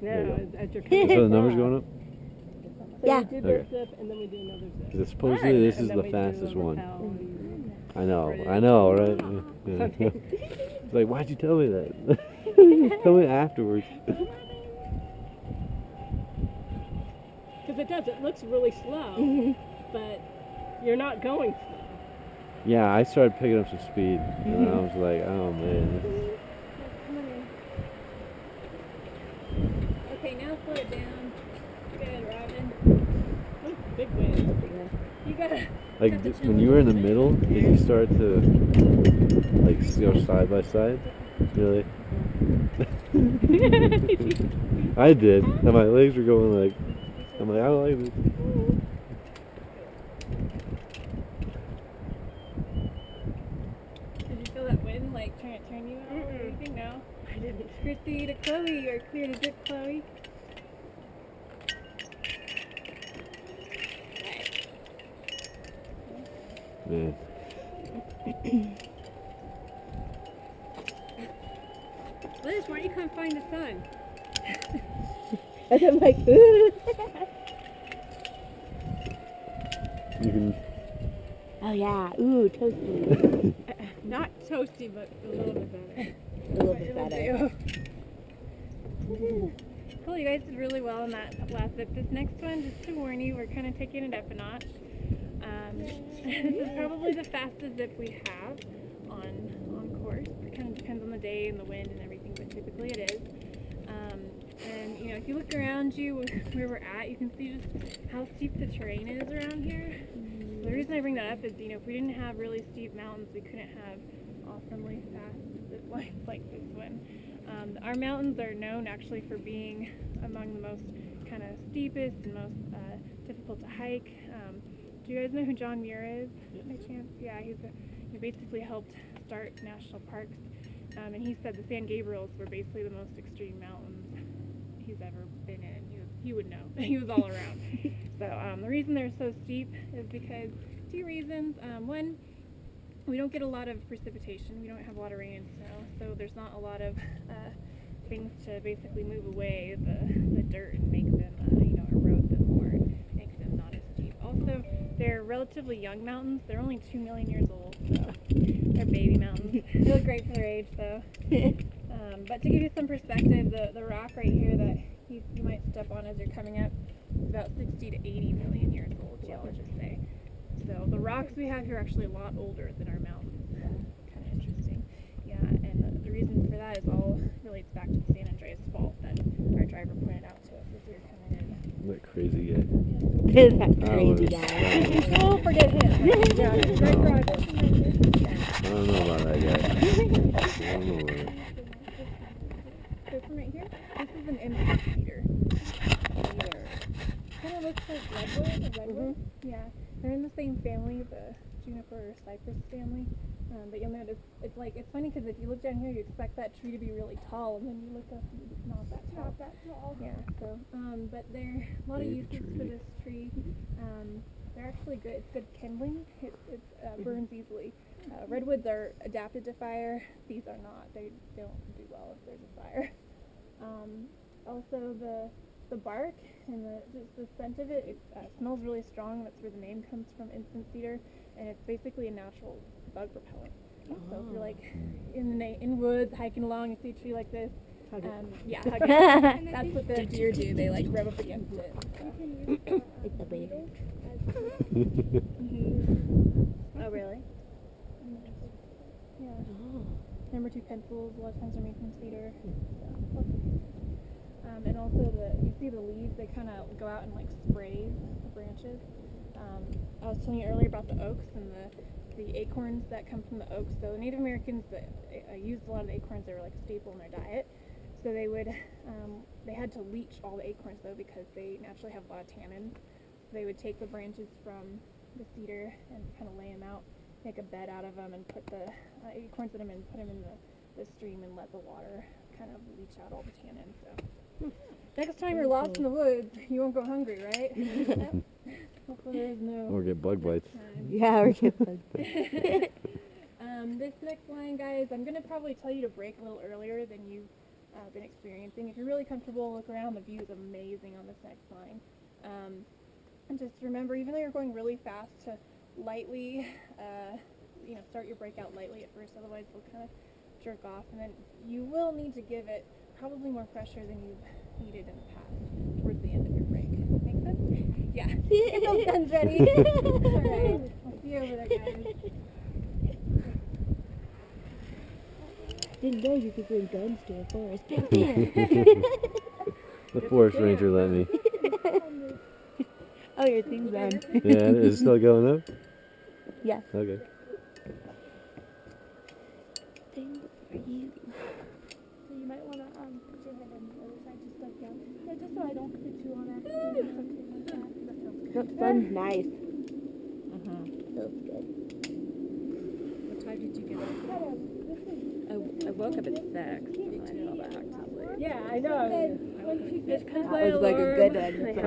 as you're So coming the numbers across. going up? So Yeah. we do this Okay. zip, and then we do another zip. Because supposedly this And is then the we do fastest a one. rappel and I know, bridge. right? Yeah. It's like, why'd you tell me that? Tell me afterwards. Because it looks really slow, but you're not going slow. Yeah, I started picking up some speed, and I was like, oh man. Okay, now slow it down. Good, Robin. Oh, big wave. You gotta. Like when you were in the middle, did you start to like go side by side? Really? I did, and my legs were going like, I'm like, I don't like this. Did you feel that wind like trying to turn you out or anything? No. I didn't. Christy to Chloe, you're clear to zip, Chloe. Man. Liz, why don't you come find the sun? And I'm like, You can. oh yeah, ooh, toasty. Not toasty, but a little bit better. A little bit better. Cool, you guys did really well on that last zip. This next one, just to warn you, we're kind of taking it up a notch. This is probably the fastest zip we have on course. It kind of depends on the day and the wind and everything, but typically it is. And you know, if you look around you where we're at, you can see just how steep the terrain is around here. The reason I bring that up is, you know, if we didn't have really steep mountains, we couldn't have awesomely fast zip lines like this one. Our mountains are known actually for being among the most kind of steepest and most difficult to hike. Do you guys know who John Muir is? By chance? Yeah, he basically helped start national parks. And he said the San Gabriels were basically the most extreme mountains he's ever been in. He would know. He was all around. So the reason they're so steep is because two reasons. One, we don't get a lot of precipitation. We don't have a lot of rain and snow, so there's not a lot of things to basically move away the dirt and make them, erode them or make them not as steep. Also, they're relatively young mountains. They're only 2 million years old, so they're baby mountains. They look great for their age, though. But to give you some perspective, the rock right here that you might step on as you're coming up is about 60 to 80 million years old, geologists say. So the rocks we have here are actually a lot older than our mountains. Kind of interesting. Yeah, and the reason for that is all relates back to the San Andreas Fault that our driver pointed out to us as we were coming in. That crazy guy. That crazy guy. Don't forget him. Yeah, great driver. I don't know about that guy. I don't know about it. This one right here, this is an insect cedar. Kind of looks like redwood. Yeah, they're in the same family, the juniper or cypress family. But you'll notice it's funny because if you look down here, you expect that tree to be really tall, and then you look up and it's not that tall. Yeah. So, but there are a lot of uses for this tree. They're actually good. It's good kindling. It burns easily. Redwoods are adapted to fire. These are not. They don't do well if there's a fire. Also, the bark and the scent of it smells really strong. That's where the name comes from, incense cedar, and it's basically a natural bug repellent. So if you're like in woods hiking along and see a tree like this, hug it. That's what the deer do. They like rub up against it. It's a baby. Oh really? Yeah. Number 2 pencils. A lot of times are made from cedar. And also you see the leaves, they kind of go out and like spray the branches. I was telling you earlier about the oaks and the acorns that come from the oaks. So the Native Americans used a lot of the acorns. They were like a staple in their diet. So they had to leach all the acorns though because they naturally have a lot of tannin. So they would take the branches from the cedar and kind of lay them out, make a bed out of them, and put the acorns in them and put them in the stream and let the water kind of leach out all the tannin. So next time you're lost in the woods, you won't go hungry, right? Hopefully there's no. Or get bug bites. Yeah, or get bugs. This next line, guys, I'm gonna probably tell you to break a little earlier than you been experiencing. If you're really comfortable, look around. The view is amazing on this next line. And just remember, even though you're going really fast, to lightly, start your brake out lightly at first, otherwise it'll kind of jerk off, and then you will need to give it probably more pressure than you've needed in the past towards the end of your brake. Make sense? Yeah. Get those guns ready. Alright, I'll see you over there, guys. Didn't know you could bring guns to a forest. The forest ranger let me. Oh, your thing's on. Yeah, is it still going up? Yeah. Okay. Thing for you. So you might want to put your head on the other side, just like down. Yeah, just so I don't hit you on accident or something like that. That sounds good. That sun's nice. Feels good. What time did you get up? I woke up at 6. I fell back to sleep. Yeah, I know. It's because That was like a good one. I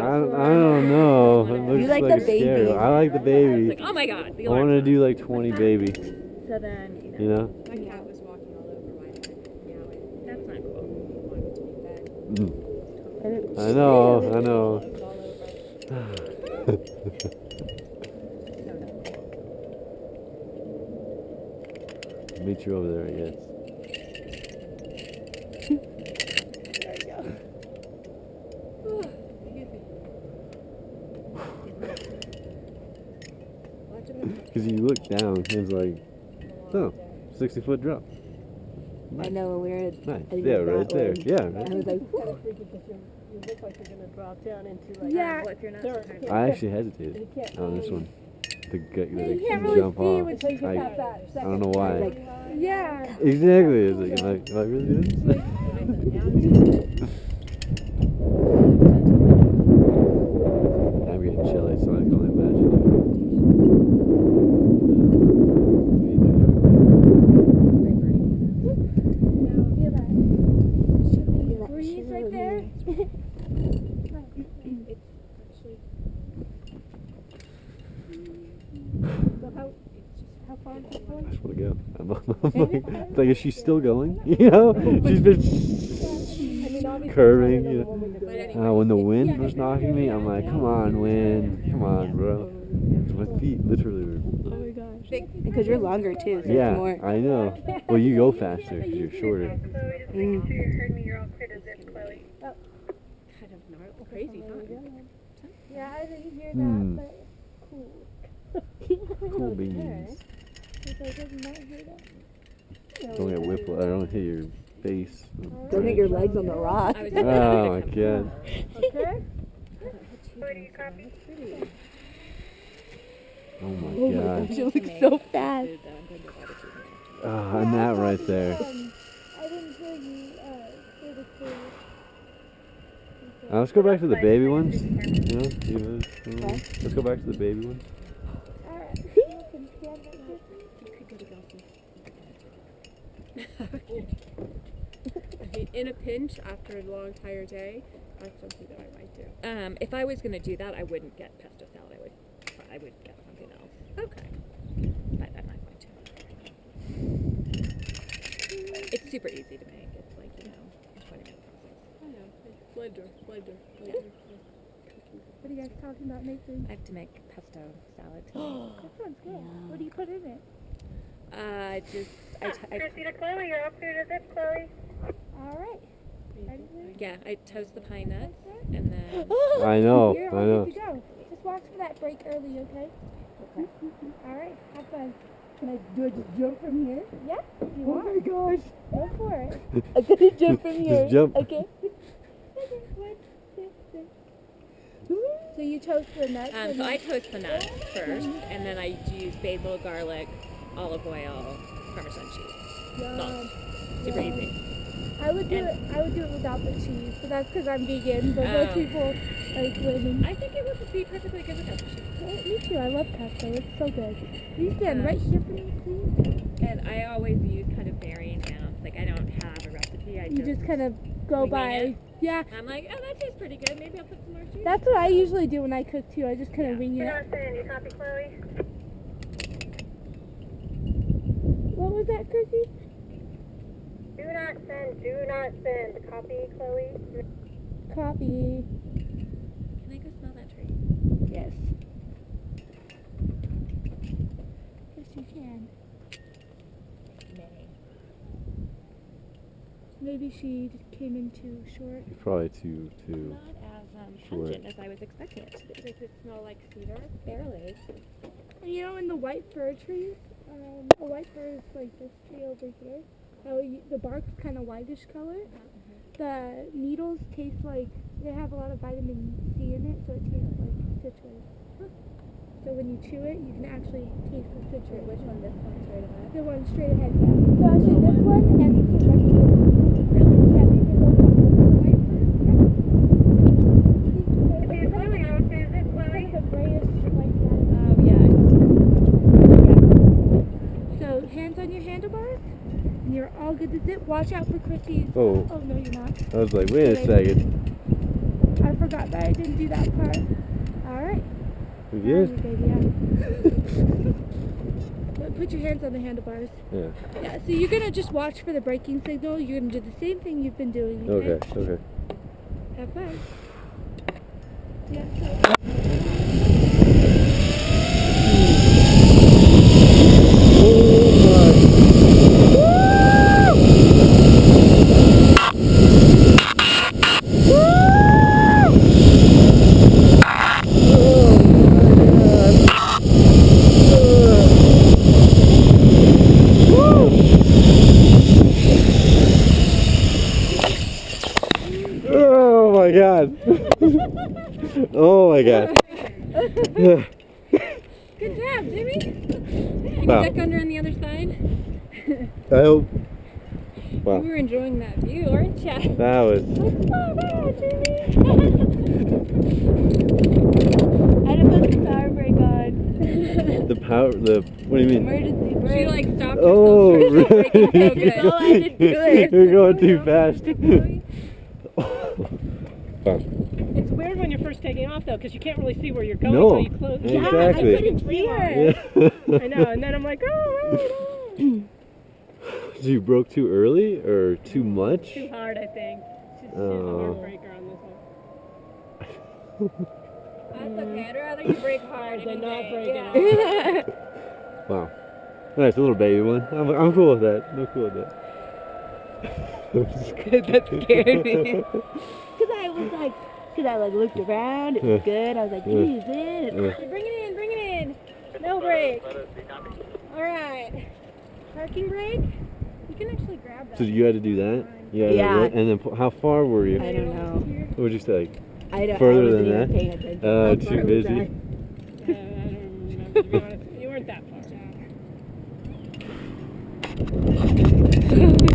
don't know. It looks You like the scary. baby. I like the baby. Like, oh my god, the I want to alarm. do like 20 babies. So then, You know? my cat was walking all over my head, meowing. That's not cool. I know. I know. Meet you over there, I guess. Because you look down, and it's like, oh, 60-foot drop. I know when we were at Nice. I think Yeah, it was right that there. one. Yeah, I right. was like, Kind of freaky because you look like you're going to drop down into like Yeah. Well, if you're not dirt. sometimes- I actually hesitated You can't on this one. To get Yeah, you can't to really jump see off. until you get I past that second. don't know why. like, Yeah. Exactly. It's like, am I really doing this? I'm getting chilly, so I can only imagine. Feel that. feel that Breeze chill right in there. here. So how far is it going? I just want to go. I'm like, it's like, is she still going? You know? She's been I mean, obviously, curving. I You don't know when we know? go. When the wind was knocking me, I'm like, come on, wind. Come on, bro. My feet literally were. Oh my gosh. Because you're longer too, so Yeah, it's more. I know. Well, you go faster because you're shorter. Chloe, just making sure you heard me. You're all clear to zip, Chloe. Kind of gnarly, crazy, huh? Yeah, I didn't hear Hmm. that, but cool. Cool beans. Because I did not hear that. Don't get whiplash. I don't hit your face. Don't hit your legs on the rock. I was Oh my god. Okay. Oh Oh my my god. gosh, it looks so fast. And that right there. I didn't hear you say the clue. Let's go back to the baby ones. You know, let's go back to the baby ones. Alright. You can stand right here. In a pinch after a long, tired day, that's something that I might do. If I was going to do that, I wouldn't get pesto salad. I would get something else. Okay. But I'm not going to. It's super easy to make. It's like, 20-minute process. I know. Blender. What are you guys talking about making? I have to make pesto salad. That sounds good. What do you put in it? I Chloe, you're up here to zip, Chloe. Alright. yeah, I toast the pine nuts and then I know. You're I all know. good to go. Just watch for that break early, okay? Okay. Alright, have fun. Can I do I just jump from here? Yeah, if you Oh want. my gosh. Go for it. I'm gonna jump from here. Just jump. Okay. So you toast the nuts so I toast the nuts first, and then I use basil, garlic, olive oil, Parmesan cheese. Salt. Super easy. I would do it without the cheese, but that's because I'm vegan. But most people like women. I think it would be perfectly good without the cheese. Me too. I love pesto. It's so good. Will you stand right here for me, please? And I always use kind of varying amounts. Like I don't have a recipe. I You just kind of go winging by. it. Yeah, I'm like, oh, that tastes pretty good. Maybe I'll put some more cheese. that's what I usually do when I cook too. I just kind of wing it. You copy, Chloe? What was that, Chrissy? Do not send. Do not send. Copy, Chloe. Copy. Can I go smell that tree? Yes. Yes, you can. Maybe she came in too short. Probably too. Not as Short. pungent as I was expecting it to be. Does it smell like cedar? Barely. You know, in the white fir trees, a white fir is like this tree over here. How the bark's kind of whitish color. The needles taste like they have a lot of vitamin C in it, so it tastes like citrus. So when you chew it, you can actually taste the citrus. Which one? This one straight ahead? The one straight ahead. So actually, this one and this one next to it. Really? Yeah, they can both taste the white fir. Is it Chloe? I would say, is it Chloe? It's a grayish like that. Oh, yeah. So hands on your handlebars, and you're all good to zip. Watch out for Chrissy's. Oh. Oh no, you're not. I was like, wait a second. I forgot that I didn't do that part. All right. We Now good? you, baby, yeah. But put your hands on the handlebars. Yeah. Yeah. So you're gonna just watch for the braking signal. You're gonna do the same thing you've been doing. Okay. Okay. Have fun. Yeah. Oh my god. Oh my god. Good job, Jimmy. Can Wow. you duck under on the other side? I hope. Wow. You were enjoying that view, aren't you? That was. I had to put the power brake on. The power. What do you mean? Emergency She brake. like stopped Oh, herself. really? Braking so good. No, I didn't do it. You're going too fast. Wow. It's weird when you're first taking off though, because you can't really see where you're going No, until you close. exactly. Yeah, I couldn't see her. Yeah. I know, and then I'm like, oh, right, So you broke too early or too much? too hard, I think. She's a Oh. hard breaker on this one. That's okay. I'd rather you break hard Than not day. break Yeah. it Wow. Nice little baby one. I'm cool with that. I'm cool with that. That scared me. Cause I was like, I looked around. It was good. I was like, geez, it. Yeah. Bring it in. Bring it in. No brake. All right. Parking brake. You can actually grab that. So you had to do that? Yeah. Yeah. And then how far were you? I don't know. What would you say? Like, I don't. Further I wasn't than even that? paying attention. Oh, How too far was busy. I? I don't remember, to be honest. You weren't that far.